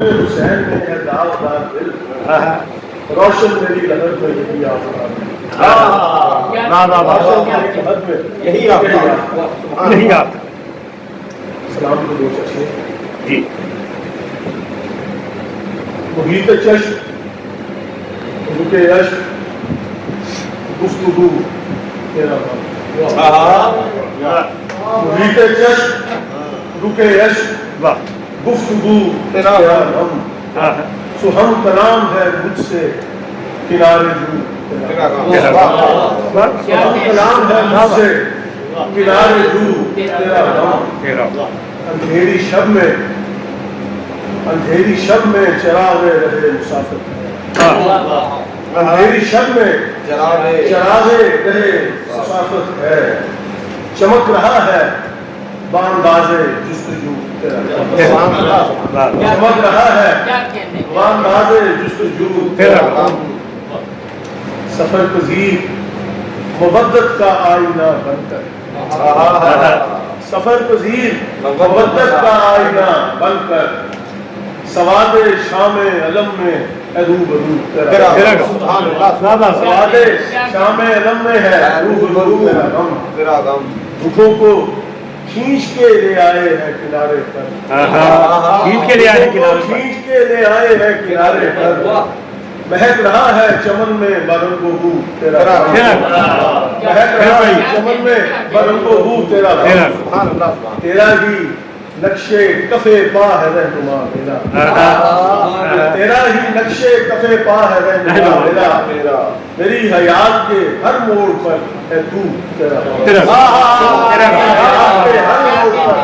حسین میں ہے داغدار دل، روشن میری لہر میں یہی آفتاب ہے، روشن میری لہر میں یہی آفتاب۔ سلام کو دو چشمے جی محیط چشم رکے عشق گفتگو تیرا غم، محیط چشم رکے عشق گفتگو تیرا غم، سو ہم کلام ہے مجھ سے کنارے جو تیرا غم، ہم کلام ہے مجھ سے کنارے جو تیرا غم، اندھیری شب میں چراغ رہے مسافر، اندھیری شب میں چراغ رہے مسافر ہے، چمک رہا ہے بانداز جستجو تیرا غم، چمک رہا ہے بانداز جستجو تیرا غم، سفر پذیر مودت کا آئینہ بن کر، سفر پذیر مودت کا آئینہ بن کر، سواد شام علم میں ہے روبرو تیرا غم، سواد شام علم میں ہے روبرو تیرا غم، دکھوں کو کھینچ کے لے آئے ہیں کنارے پر، کھینچ کے لے آئے ہیں کنارے پر، مہک رہا ہے چمن میں برنگو ہو تیرا غم، مہک رہا ہے چمن میں برنگو ہو تیرا غم، تیرا ہی نقشے کفے پا ہے رہنما میرا، تیرا ہی نقشے کفے پا ہے رہنما میرا، میری حیات کے ہر موڑ پر ہے تو تیرا غم، حیات کے ہر موڑ پر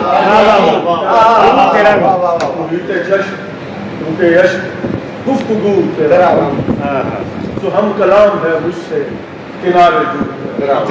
تیرا غم، محیط چشم رکے عشق گفتگو تیرا غم، تو ہم کلام ہے مجھ سے کنارے جو تیرا غم۔